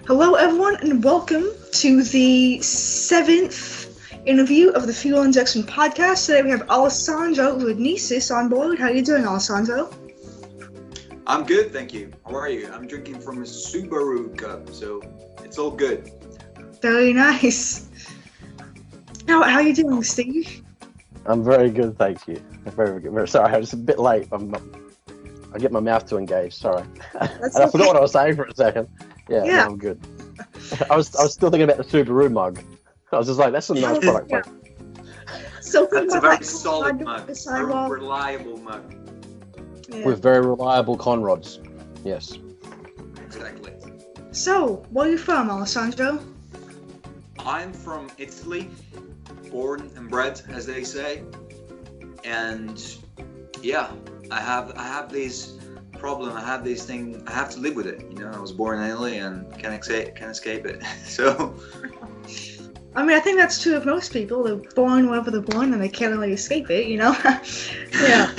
Hello, everyone, and welcome to the seventh interview of the Fuel Injection podcast. Today we have Alessandro with Renesis on board. How are you doing, Alessandro? I'm good, thank you. How are you? I'm drinking from a Subaru cup, so it's all good. Very nice. How are you doing, Steve? I'm very good, thank you. Very good. Sorry, I was a bit late. I get my mouth to engage. Sorry, That's and I okay. forgot what I was saying for a second. Yeah, Yeah. no, I'm good. I was still thinking about the Subaru mug. I was just like, that's a nice product. Yeah. So That's a about very that solid on mug, the a sidewalk. reliable mug. Yeah. With very reliable conrods. Yes. Exactly. So, where are you from, Alessandro? I'm from Italy, born and bred, as they say, and yeah, I have this problem. I have this thing. I have to live with it. You know, I was born in Italy and can't escape it. So. I mean, I think that's true of most people. They're born wherever they're born and they can't really escape it, you know? Yeah.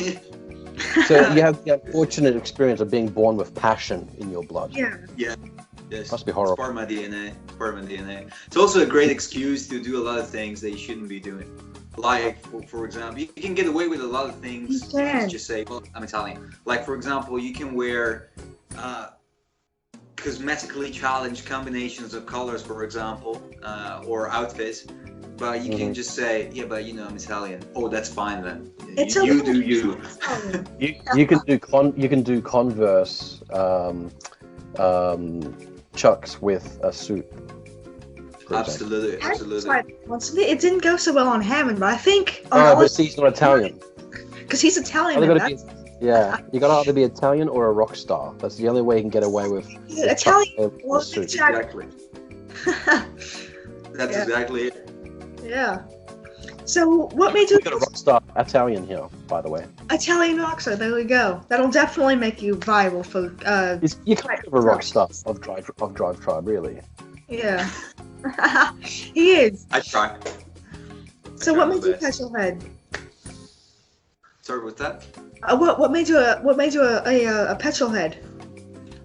So you have the unfortunate experience of being born with passion in your blood. Yeah. Yes, Must be horrible. It's part of my DNA. It's also a great excuse to do a lot of things that you shouldn't be doing. Like, for example, you can get away with a lot of things. You can. Just say, well, I'm Italian. Like, for example, you can wear cosmetically challenged combinations of colors, for example, or outfits. But you can just say, yeah, but you know, I'm Italian. Oh, that's fine then. It's you okay. do you. You can do Converse chucks with a suit. for example. Absolutely. It didn't go so well on Hammond, but I think Oh, but he's not Italian. because he's Italian. Either And gotta that's, Yeah, you gotta either be Italian or a rock star. That's the only way you can get away with he's Italian. a Well, suit. Exactly. That's Yeah. exactly it. Yeah. So, what made you We got a rock star Italian here, by the way. Italian rockstar? There we go. That'll definitely make you viral for. You kind of a rock star of DriveTribe, really. Yeah. He is. I try. So, what made you petrolhead? Sorry, what's that? What made you a petrolhead?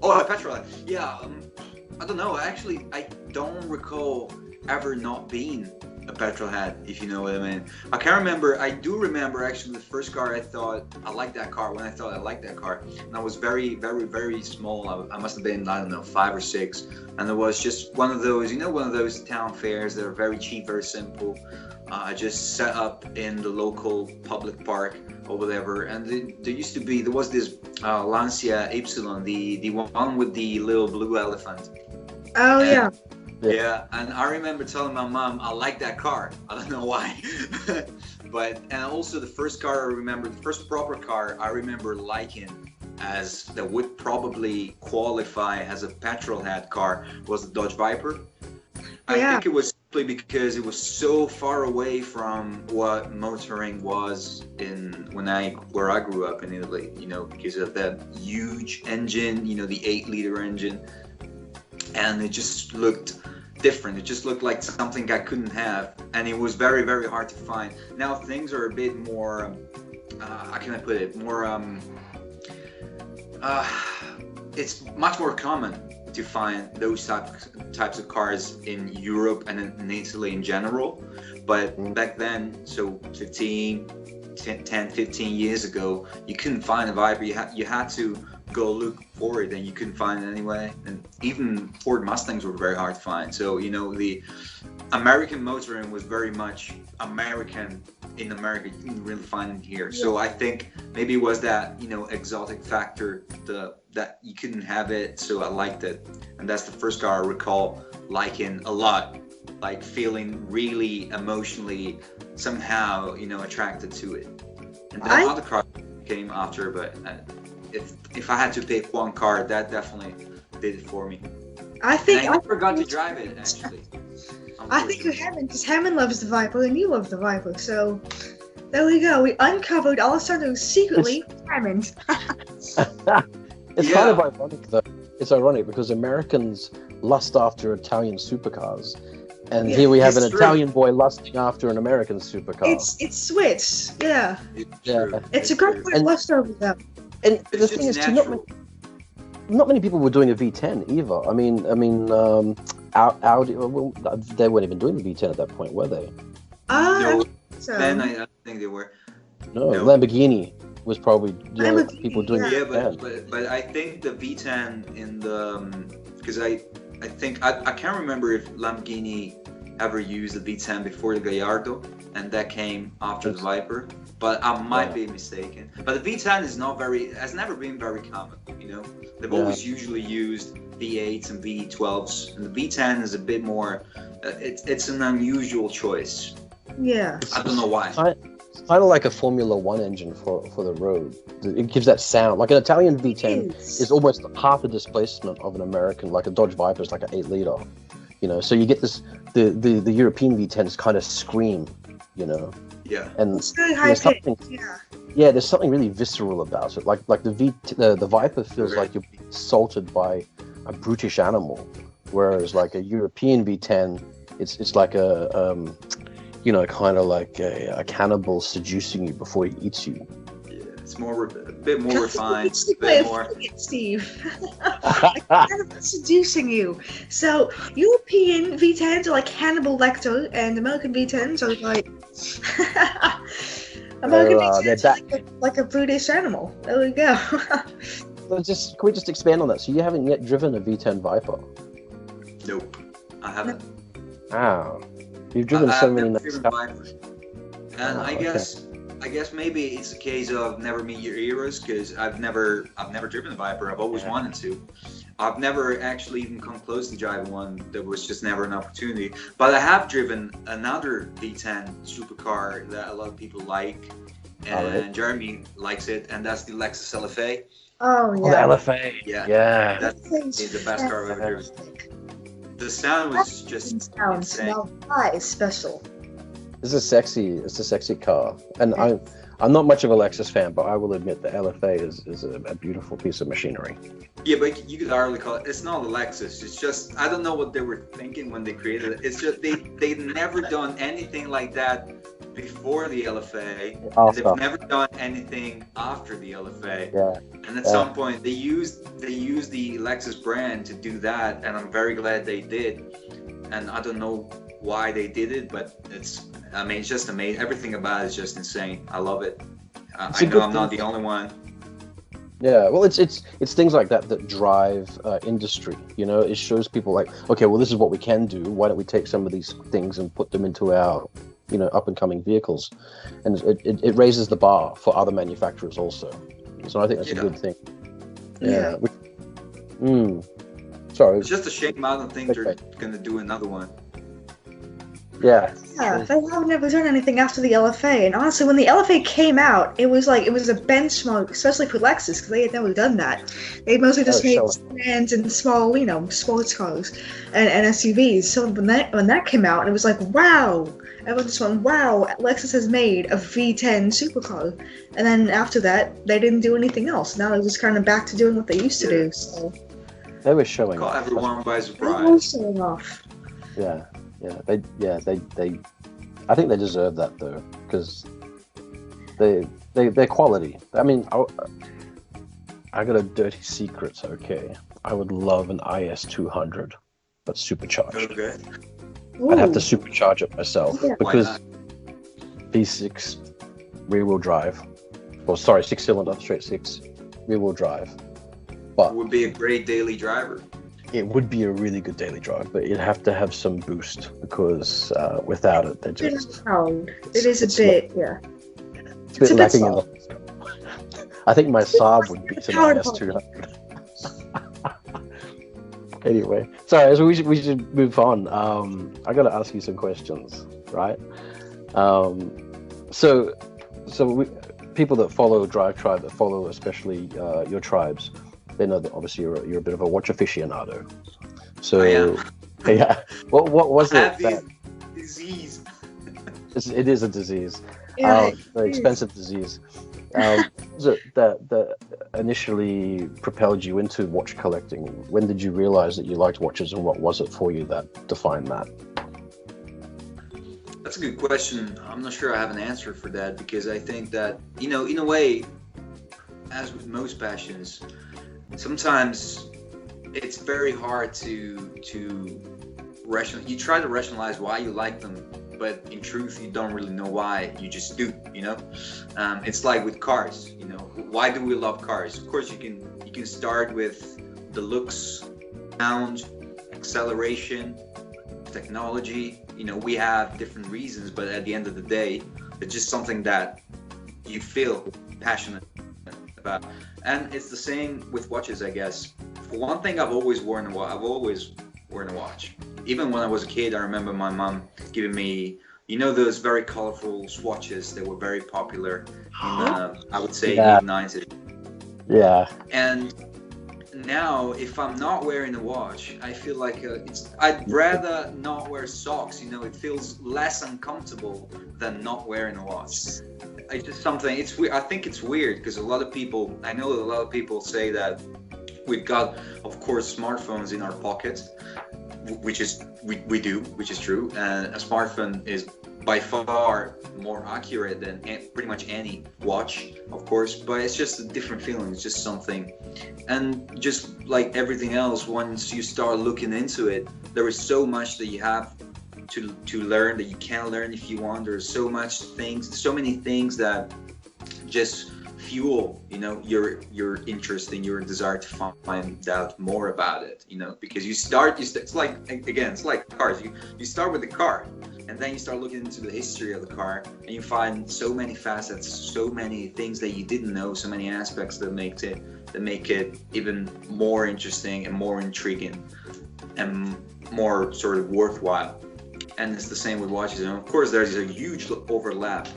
Oh, a petrolhead. Yeah, I don't know. Actually, I don't recall ever not being a petrolhead, if you know what I mean. I can't remember. I do remember actually the first car I thought I liked that car. When I thought I liked that car, and I was very, very, very small. I must have been, I don't know, 5 or 6, and it was just one of those, one of those town fairs that are very cheap, very simple. I just set up in the local public park or whatever, and there was this Lancia Ypsilon, the one with the little blue elephant. Oh yeah. Yeah, and I remember telling my mom I like that car. I don't know why, and also the first car I remember, the first proper car I remember liking, as that would probably qualify as a petrolhead car, was the Dodge Viper. I think it was simply because it was so far away from what motoring was where I grew up in Italy, because of that huge engine, the 8-liter engine, and it just looked different. It just looked like something I couldn't have, and it was very, very hard to find. Now things are a bit more, how can I put it, more, it's much more common to find those types of cars in Europe and in Italy in general. But back then, so 10, 15 years ago, you couldn't find a Viper. You had to go look for it, and you couldn't find it anyway. And even Ford Mustangs were very hard to find. So, the American motoring was very much American in America. You couldn't really find it here. Yeah. So I think maybe it was that, exotic factor that you couldn't have it. So I liked it. And that's the first car I recall liking a lot, like feeling really emotionally somehow, attracted to it. And then other cars came after, but if I had to pick one car, that definitely did it for me. I never got to drive it, actually. I think you haven't, because Hammond loves the Viper and you love the Viper, so there we go. We uncovered Alessandro secretly Hammond. It's kind of ironic, though. It's ironic because Americans lust after Italian supercars, and here we have an Italian boy lusting after an American supercar. It's switched, yeah. It's a great way to lust over them. And the thing is, not many people were doing a V10 either. I mean, Audi, well, they weren't even doing the V10 at that point, were they? No, so. then I don't think they were. No, Lamborghini was probably people doing Yeah, V10. but I think the V10 in the because I think I can't remember if Lamborghini ever used the V10 before the Gallardo, and that came after the Viper. But I might be mistaken. But the V10 has never been very common. You know, they've always usually used V8s and V12s, and the V10 is a bit more. It's an unusual choice. Yeah. I don't know why. It's kind of like a Formula One engine for the road. It gives that sound. Like an Italian V10 is almost half the displacement of an American, like a Dodge Viper is like an 8-liter. You know, so you get this. The European V10s kind of scream. You know. Yeah. And it's really high pitched. Yeah, there's something really visceral about it. Like the Viper feels like you're being assaulted by a brutish animal, whereas like a European V10, it's like a kind of like a cannibal seducing you before he eats you. Yeah, it's a bit more refined. It's a bit more. Steve. Cannibal seducing you. So European V10s are like Hannibal Lecter, and American V10s are like. American V10s are like a brutish animal. There we go. Can we just expand on that? So you haven't yet driven a V10 Viper? Nope, I haven't. Wow. You've driven so many nice cars. And I guess maybe it's a case of never meet your heroes, because I've never driven a Viper. I've always wanted to. I've never actually even come close to driving one. There was just never an opportunity. But I have driven another V10 supercar that a lot of people like, and Jeremy likes it, and that's the Lexus LFA. Oh yeah. Oh, the LFA. Yeah. That's the best car I've ever driven. The sound was just insane. That is special. It's a sexy car, and I'm not much of a Lexus fan, but I will admit the LFA is a beautiful piece of machinery. Yeah, but you could hardly call it. It's not a Lexus. It's just, I don't know what they were thinking when they created it. It's just they've never done anything like that before the LFA. And they've never done anything after the LFA. Yeah. And at some point they used the Lexus brand to do that, and I'm very glad they did. And I don't know why they did it, but it's just amazing. Everything about it is just insane. I love it. I know I'm not the only one. Yeah, well, it's things like that drive industry. You know, it shows people like, okay, well, this is what we can do. Why don't we take some of these things and put them into our, up and coming vehicles, and it raises the bar for other manufacturers also. So I think that's a good thing. Yeah. Sorry. It's just a shame I don't think they're gonna do another one. Yeah, they have never done anything after the LFA, and honestly, when the LFA came out, it was a benchmark, especially for Lexus, because they had never done that. They mostly just made sedans and small, sports cars and SUVs. So when that came out, it was like, wow! Everyone just went, wow! Lexus has made a V10 supercar, and then after that, they didn't do anything else. Now they're just kind of back to doing what they used to do. So they were showing off. Caught everyone by surprise. They were showing off. Yeah. They I think they deserve that though, because they're quality. I mean, I got a dirty secret. Okay, I would love an IS200, but supercharged. Okay. I'd have to supercharge it myself because V6 rear-wheel drive, six-cylinder, straight six, rear-wheel drive. But it would be a great daily driver. It would be a really good daily drive, but you'd have to have some boost, because without it, they're just... It is a bit, yeah. It's a bit lacking in the... I think my Saab would beat an IS200. Anyway, sorry, so we should move on. I got to ask you some questions, right? So people that follow DriveTribe, that follow especially your tribes, they know that obviously you're a bit of a watch aficionado. So yeah, what was it that disease? It is a disease, yeah, very expensive disease. Was it that initially propelled you into watch collecting? When did you realize that you liked watches, and what was it for you that defined that? That's a good question. I'm not sure I have an answer for that, because I think that, in a way, as with most passions, sometimes it's very hard to you try to rationalize why you like them, but in truth you don't really know why, you just do, you know. It's like with cars, you know, why do we love cars? Of course you can start with the looks, sound, acceleration, technology, you know, we have different reasons, but at the end of the day it's just something that you feel passionate about. And it's the same with watches, I guess. For one thing, I've always worn a watch. Even when I was a kid, I remember my mom giving me, you know, those very colorful swatches that were very popular in, I would say, mid-90s. Yeah. And now, if I'm not wearing a watch, I feel like I'd rather not wear socks. You know, it feels less uncomfortable than not wearing a watch. It's just something. It's weird. I think it's weird because I know that a lot of people say that we've got, of course, smartphones in our pockets, which is we do, which is true. And a smartphone is by far more accurate than pretty much any watch, of course, but it's just a different feeling. It's just something. And just like everything else, once you start looking into it, there is so much that you have to learn, that you can learn if you want. There's so many things that just fuel, you know, your interest and your desire to find out more about it, you know, because it's like cars. You start with the car, and then you start looking into the history of the car, and you find so many facets, so many things that you didn't know, so many aspects that make it even more interesting and more intriguing and more sort of worthwhile. And it's the same with watches. And of course, there's a huge overlap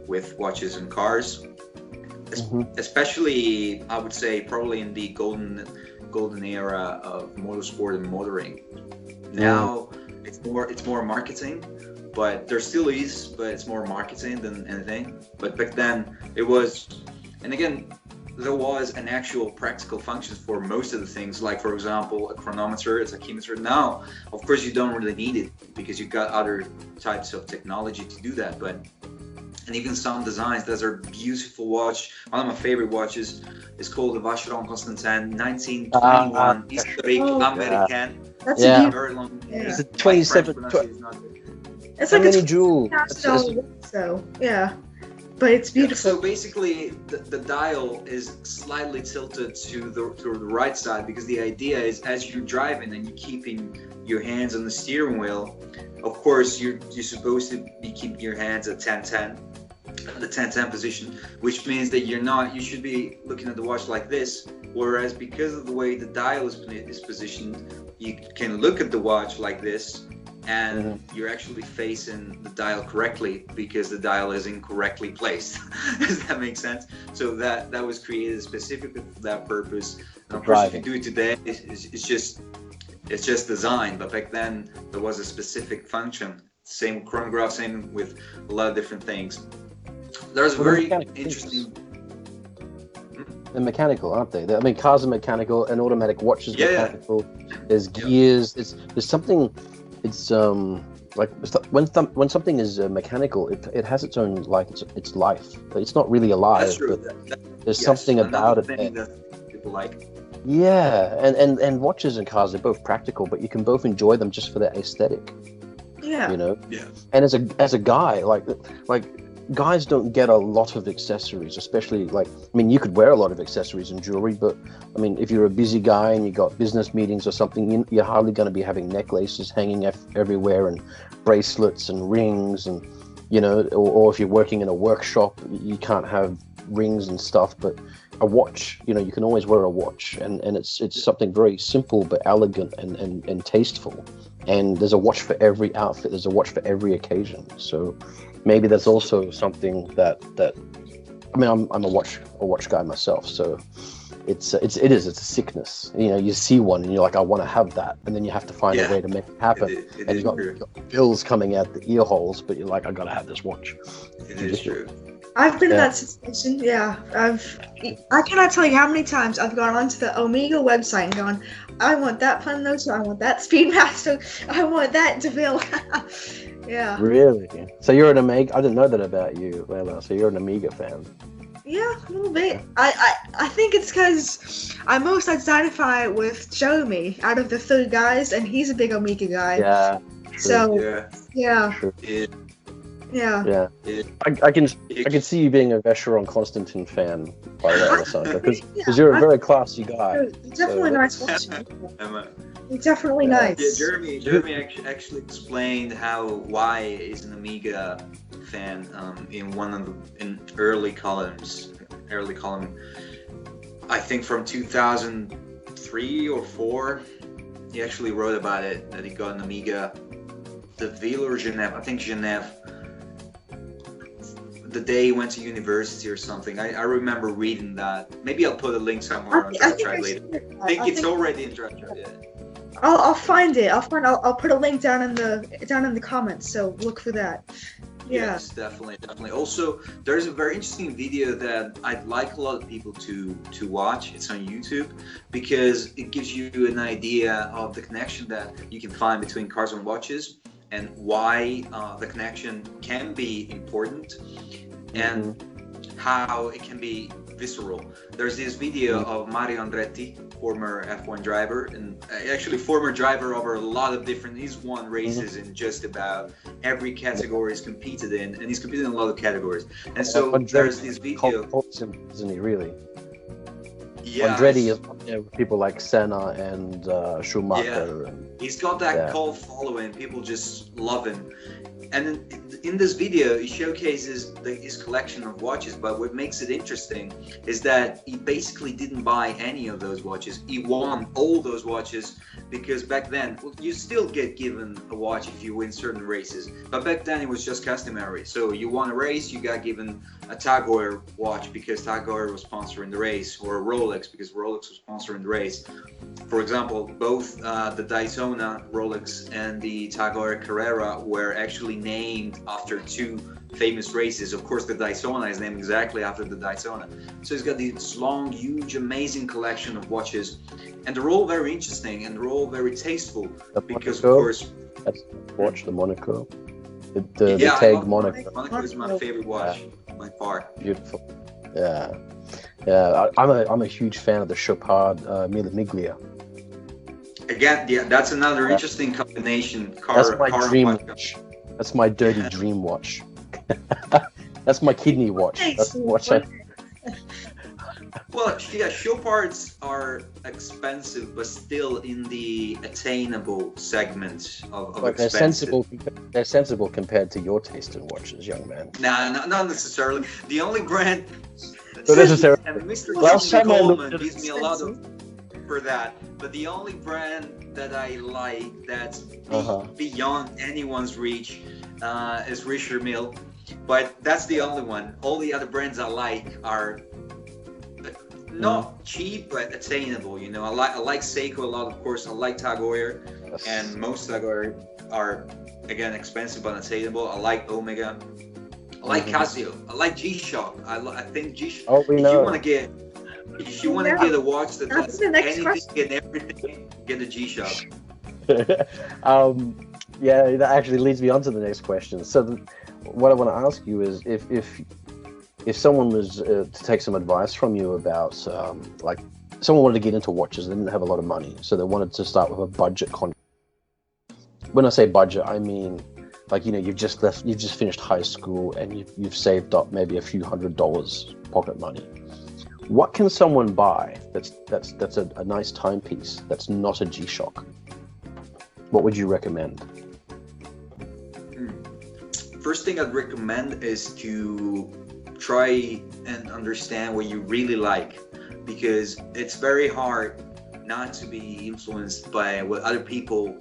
with watches and cars, especially, I would say, probably in the golden era of motorsport and motoring. Now it's more marketing, but there still is, but it's more marketing than anything. But back then it was, and again, there was an actual practical function for most of the things, like for example a chronometer, a tachymeter. Now of course you don't really need it because you've got other types of technology to do that. But and even some designs, there's a beautiful watch. One of my favorite watches is called the Vacheron Constantin 1921 Historique Americaine. That's a very long. It's a 27. It's like many jewels. So yeah, but it's beautiful. So basically, the dial is slightly tilted to the right side because the idea is, as you're driving and you're keeping your hands on the steering wheel, of course you're supposed to be keeping your hands at 10-10, the 10-10 position, which means that you should be looking at the watch like this. Whereas because of the way the dial is positioned, you can look at the watch like this, and you're actually facing the dial correctly because the dial is incorrectly placed. Does that make sense? So that was created specifically for that purpose. And of course, if you do it today, it's just design. But back then, there was a specific function. Same chronograph, same with a lot of different things. There's a very interesting. They're mechanical, aren't they? I mean, cars are mechanical, and automatic watches mechanical. There's gears. There's something. It's like when something is mechanical, it has its own its life. It's not really alive. That's true. But there's something about it that people like. Yeah, and watches and cars are both practical, but you can both enjoy them just for their aesthetic. Yeah. You know. Yeah. And as a guy, like guys don't get a lot of accessories, especially you could wear a lot of accessories and jewelry, but I mean, if you're a busy guy and you got business meetings or something, you're hardly going to be having necklaces hanging everywhere and bracelets and rings, and you know, or if you're working in a workshop, you can't have rings and stuff. But a watch, you know, you can always wear a watch, and it's something very simple but elegant and tasteful. And there's a watch for every outfit. There's a watch for every occasion. So maybe that's also something that I mean, I'm a watch guy myself. So it's a sickness. You know, you see one and you're like, I want to have that, and then you have to find a way to make it happen. And you've got bills coming out the ear holes, but you're like, I gotta have this watch. It is true. I've been in that situation. Yeah, I cannot tell you how many times I've gone onto the Omega website and gone, I want that Funnoser, I want that Speedmaster, I want that DeVille. Yeah. Really? So you're an Omega? I didn't know that about you, Layla. So you're an Omega fan? Yeah, a little bit. I think it's because I most identify with Jeremy out of the 3 guys, and he's a big Omega guy. Yeah. So yeah. True. Yeah. I can see you being a Vacheron Constantin fan, by the way, Alessandro, because you're a very classy guy. Definitely nice watching. Definitely nice. Yeah, Jeremy actually explained why he's an Amiga fan in one of the early column. I think from 2003 or 4, he actually wrote about it, that he got an Amiga, the Ville or Genève, I think Genève, the day he went to university or something. I remember reading that. Maybe I'll put a link somewhere on DriveTribe later. I think it's already in DriveTribe. Yeah. I'll find it. I'll put a link down in the comments. So look for that. Yeah. Yes, definitely. Also, there's a very interesting video that I'd like a lot of people to watch. It's on YouTube because it gives you an idea of the connection that you can find between cars and watches, and why the connection can be important, and how it can be visceral. There's this video of Mario Andretti, former F1 driver, and actually former driver over a lot of different, he's won races in just about every category he's competed in, and he's competed in a lot of categories. And so there's this video. Isn't he really? Yeah. Andretti is people like Senna and Schumacher. Yeah. He's got that cult following. People just love him. And in this video, he showcases his collection of watches, but what makes it interesting is that he basically didn't buy any of those watches. He won all those watches because back then, you still get given a watch if you win certain races, but back then it was just customary. So you won a race, you got given a Tag Heuer watch because Tag Heuer was sponsoring the race, or a Rolex because Rolex was sponsoring the race. For example, both the Daytona Rolex and the Tag Heuer Carrera were actually named after 2 famous races. Of course, the Daytona is named exactly after the Daytona. So he's got this long, huge, amazing collection of watches, and they're all very interesting and they're all very tasteful. Because, of course, that's watch the Monaco, the Tag Monaco. Monaco is my favorite watch by far. Beautiful. Yeah. I'm a huge fan of the Chopard Mille Miglia. Again, that's another interesting combination. That's my dream watch. That's my dirty dream watch. That's my kidney watch. That's the watch Well, yeah, Chopards are expensive, but still in the attainable segment of expensive. They're sensible compared to your taste in watches, young man. Nah, not necessarily. The only brand. Not necessarily. And Mr. Last time Coleman gives me a lot of for that. But the only brand that I like that's beyond anyone's reach is Richard Mille. But that's the only one. All the other brands I like are not cheap, but attainable. You know, I like Seiko a lot, of course. I like Tag Heuer, and most Tag Heuer are again expensive but attainable. I like Omega. I like Casio. I like G-Shock. I think G-Shock. Oh, we know. If you want to get a watch that does anything and everything, get a G-Shock. Yeah, that actually leads me on to the next question. So, what I want to ask you is, if someone was to take some advice from you about, like, someone wanted to get into watches, they didn't have a lot of money, so they wanted to start with a budget contract. When I say budget, I mean, like, you know, you've just finished high school and you've saved up maybe a few $100s pocket money. What can someone buy that's a nice timepiece that's not a G-Shock? What would you recommend? First thing I'd recommend is to try and understand what you really like, because it's very hard not to be influenced by what other people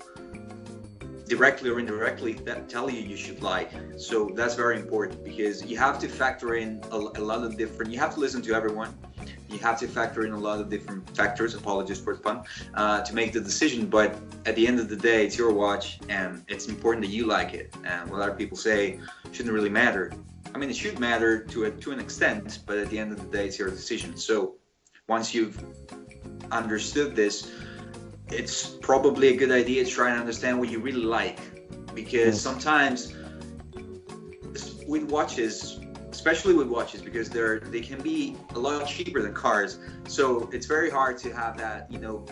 directly or indirectly that tell you should like. So that's very important, because you have to factor in a lot of different, you have to listen to everyone. You have to factor in a lot of different factors, apologies for the pun, to make the decision. But at the end of the day, it's your watch, and it's important that you like it. And what other people say shouldn't really matter. I mean, it should matter to an extent, but at the end of the day, it's your decision. So once you've understood this, it's probably a good idea to try and understand what you really like. Because sometimes with watches, especially with watches, because they can be a lot cheaper than cars. So it's very hard to have that, you know,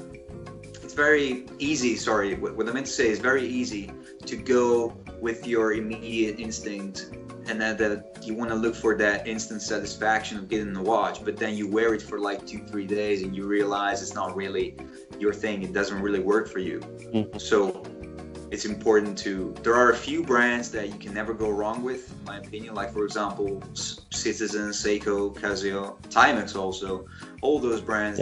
it's very easy, sorry, what I meant to say is very easy to go with your immediate instinct, and that you want to look for that instant satisfaction of getting the watch, but then you wear it for like 2-3 days and you realize it's not really your thing, it doesn't really work for you. So it's important there are a few brands that you can never go wrong with, in my opinion, like for example Citizen, Seiko, Casio, Timex also. All those brands,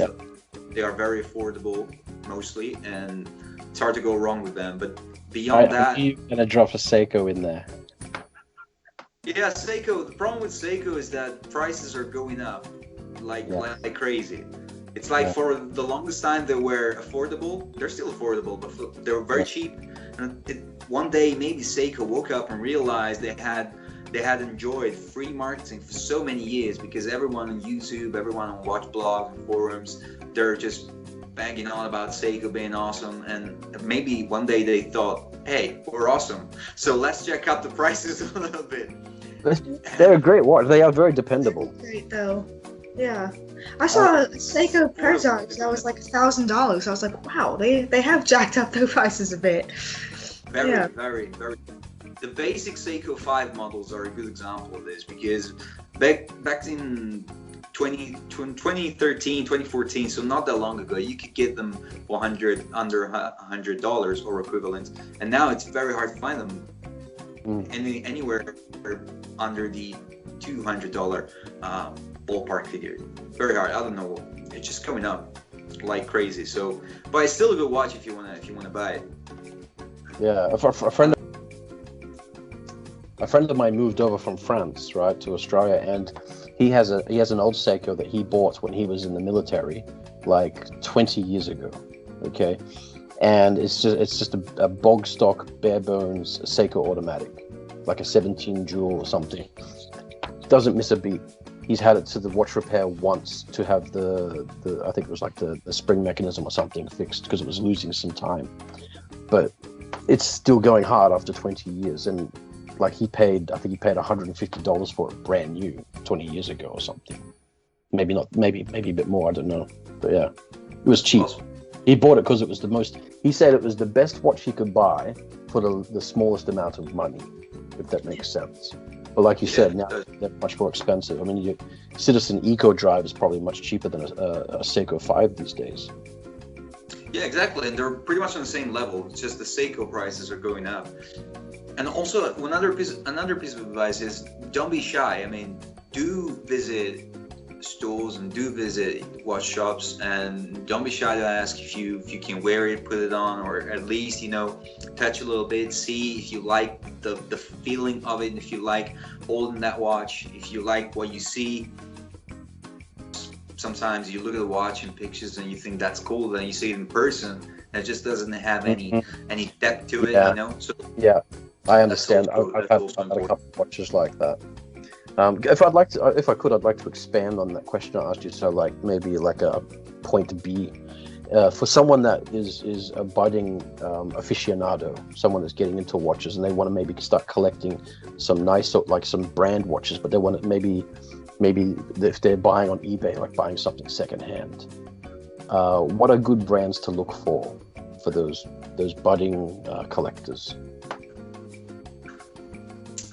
they are very affordable mostly, and it's hard to go wrong with them. But beyond that, you're gonna drop a Seiko in there. Yeah, Seiko. The problem with Seiko is that prices are going up like crazy. It's like for the longest time they were affordable. They're still affordable, but they were very cheap. And one day maybe Seiko woke up and realized they had enjoyed free marketing for so many years, because everyone on YouTube, everyone on watch blogs and forums, they're just banging on about Seiko being awesome. And maybe one day they thought, hey, we're awesome, so let's jack up the prices a little bit. They're a great watch. They are very dependable. Great though. Yeah. I saw a Seiko prototype that was like $1,000. I was like, wow, they have jacked up their prices a bit. Very, very. The basic Seiko 5 models are a good example of this, because back in 2013, 2014, so not that long ago, you could get them for under $100 or equivalent, and now it's very hard to find them anywhere under the $200 ballpark figure. Very hard. I don't know. It's just coming up like crazy. So, but it's still a good watch if you wanna buy it. Yeah, a friend of mine moved over from France, right, to Australia, and he has an old Seiko that he bought when he was in the military, like 20 years ago. Okay, and it's just a bog stock, bare bones Seiko automatic, like a 17 jewel or something. Doesn't miss a beat. He's had it to the watch repair once to have the I think it was like the spring mechanism or something fixed, because it was losing some time. But it's still going hard after 20 years, and like I think he paid $150 for it brand new 20 years ago or something. Maybe not, maybe a bit more, I don't know. But yeah, it was cheap. Awesome. He bought it because it was he said it was the best watch he could buy for the smallest amount of money, if that makes sense. But like you said, now they're much more expensive. I mean, your Citizen Eco Drive is probably much cheaper than a Seiko 5 these days. Yeah, exactly, and they're pretty much on the same level. It's just the Seiko prices are going up. And also, another piece of advice is don't be shy. I mean, do visit stores and do visit watch shops, and don't be shy to ask if you can wear it, put it on, or at least, you know, touch a little bit, see if you like the feeling of it, if you like holding that watch, if you like what you see. Sometimes you look at the watch in pictures and you think that's cool, then you see it in person and it just doesn't have any depth to it, you know. So yeah, I understand. I've had a couple of watches like that. If I could, I'd like to expand on that question I asked you. So, like maybe like a point B for someone that is a budding aficionado, someone that's getting into watches and they want to maybe start collecting some nice, like some brand watches, but they want to maybe if they're buying on eBay, like buying something secondhand. What are good brands to look for those budding collectors?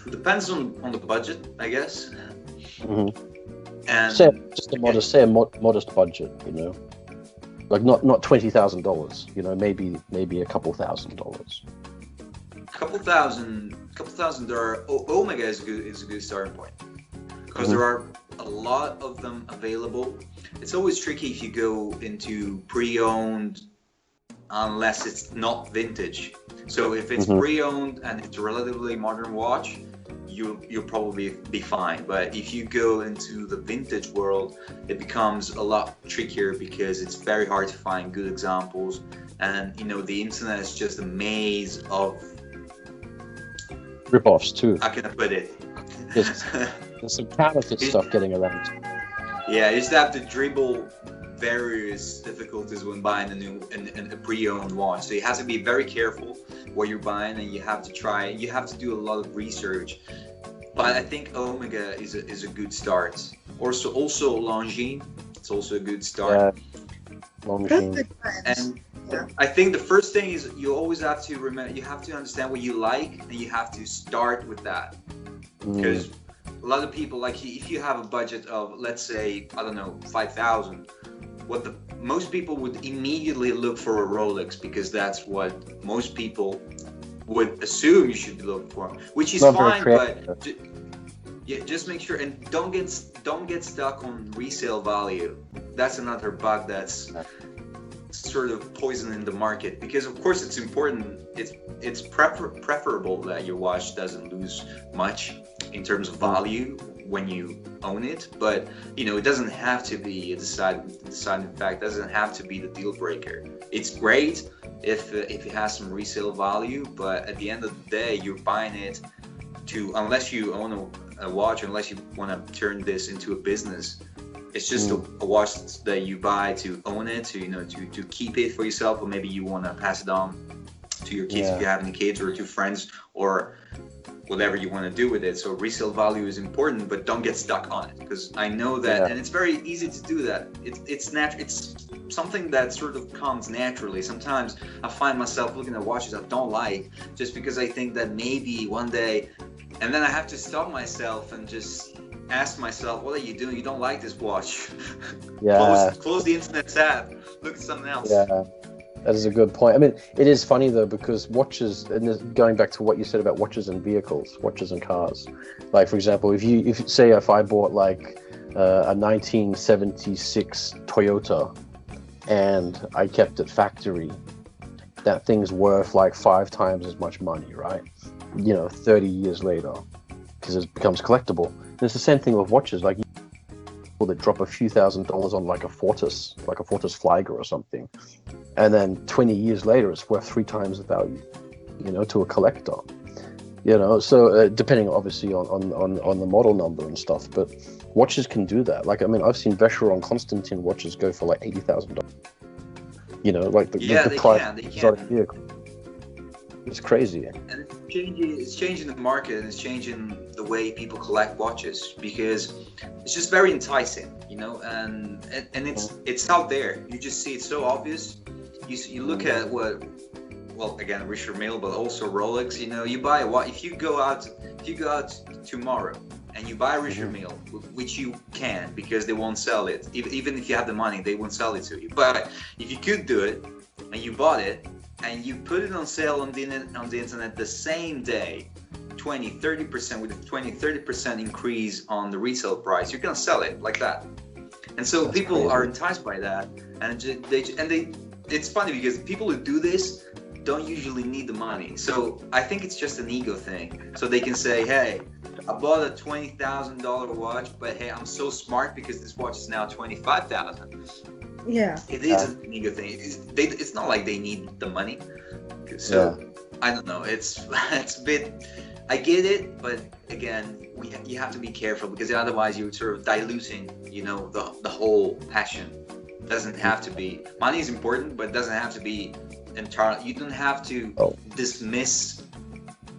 Depends on the budget, I guess. Mm-hmm. And say a modest budget, you know, like not $20,000, you know, maybe a couple $1,000. Couple thousand. There are Omega is a good starting point, because there are a lot of them available. It's always tricky if you go into pre-owned unless it's not vintage. So if it's pre-owned and it's a relatively modern watch, you'll probably be fine. But if you go into the vintage world, it becomes a lot trickier, because it's very hard to find good examples, and you know, the internet is just a maze of rip-offs too. How can I put it? There's some counterfeit stuff getting around. Yeah, you just have to dribble various difficulties when buying a pre-owned watch. So you have to be very careful what you're buying, and you have to do a lot of research. but I think Omega is a good start. Also Longines, it's also a good start. Longines. And I think the first thing is you always have to remember, you have to understand what you like, and you have to start with that. Because a lot of people, like, if you have a budget of, let's say, I don't know, 5,000, most people would immediately look for a Rolex, because that's what most people would assume you should look for, which is fine, but just make sure, and don't get stuck on resale value. That's another bug that's sort of poisoning the market, because of course it's important. It's preferable that your watch doesn't lose much in terms of value when you own it, but you know, it doesn't have to be a deciding fact. Doesn't have to be the deal breaker. It's great if it has some resale value, but at the end of the day, you're buying it unless you own a watch, unless you want to turn this into a business. It's just a watch that you buy to own it, to keep it for yourself, or maybe you want to pass it on to your kids if you have any kids, or to friends, or whatever you want to do with it. So resale value is important, but don't get stuck on it, because I know that, and it's very easy to do that. It's something that sort of comes naturally. Sometimes I find myself looking at watches I don't like, just because I think that maybe one day, and then I have to stop myself and just ask myself, what are you doing? You don't like this watch. Close the internet tab, look at something else. That is a good point. I mean, it is funny though, because watches, and going back to what you said about watches and vehicles, watches and cars, like for example, if I bought like a 1976 Toyota and I kept it factory, that thing's worth like 5 times as much money, right? 30 years later, because it becomes collectible. And it's the same thing with watches. Like, people that drop a few $1,000s on like a Fortis Flieger or something, and then 20 years later it's worth 3 times the value, to a collector. So depending obviously on the model number and stuff, but watches can do that. Like, I mean, I've seen Vacheron Constantin watches go for like $80,000. Like the price of the exotic vehicle. It's crazy. And it's changing the market, and it's changing the way people collect watches, because it's just very enticing, and it's out there. You just see it so obvious. You look at again, Richard Mille, but also Rolex. You buy a watch. If you go out tomorrow and you buy a Richard Mille, which you can, because they won't sell it. Even if you have the money, they won't sell it to you. But if you could do it, and you bought it, and you put it on sale on the internet the same day, 20-30% with a 20-30% increase on the retail price, you're gonna sell it like that. And so that's people crazy. Are enticed by that, and it's funny, because people who do this don't usually need the money. So I think it's just an ego thing. So they can say, hey, I bought a $20,000 watch, but hey, I'm so smart because this watch is now $25,000. Yeah, it is an ego thing. It's not like they need the money. So I don't know. It's a bit. I get it, but again, you have to be careful, because otherwise you're sort of diluting, the whole passion. It doesn't have to be. Money is important, but it doesn't have to be entirely. You don't have to dismiss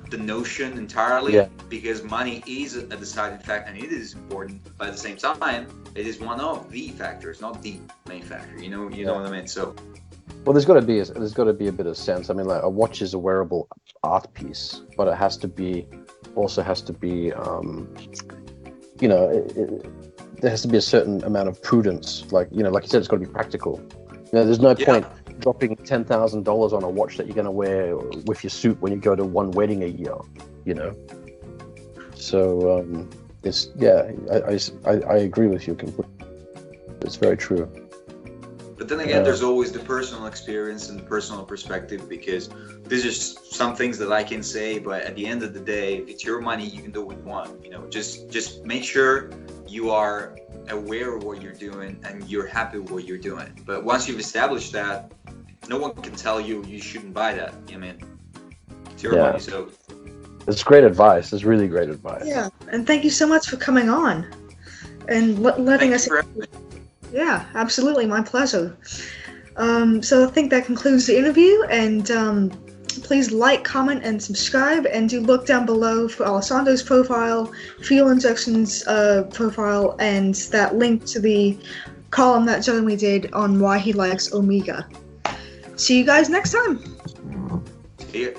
the notion entirely, because money is a deciding factor, and it is important, but at the same time it is one of the factors, not the main factor. You know what I mean? So there's got to be a bit of sense. I mean, like, a watch is a wearable art piece, but it has to be there has to be a certain amount of prudence, like you said, it's got to be practical. There's no point dropping $10,000 on a watch that you're going to wear with your suit when you go to one wedding a year, So I agree with you completely. It's very true. But then again, there's always the personal experience and the personal perspective, because these are some things that I can say, but at the end of the day, if it's your money, you can do what you want. Just make sure you are aware of what you're doing and you're happy with what you're doing. But once you've established that, no one can tell you shouldn't buy that. It's your money. So it's great advice. It's really great advice. Yeah, and thank you so much for coming on and letting us. Yeah, absolutely, my pleasure. So I think that concludes the interview, and please like, comment, and subscribe, and do look down below for Alessandro's profile, Fuel Injection's profile, and that link to the column that Jeremy did on why he likes Omega. See you guys next time. See ya.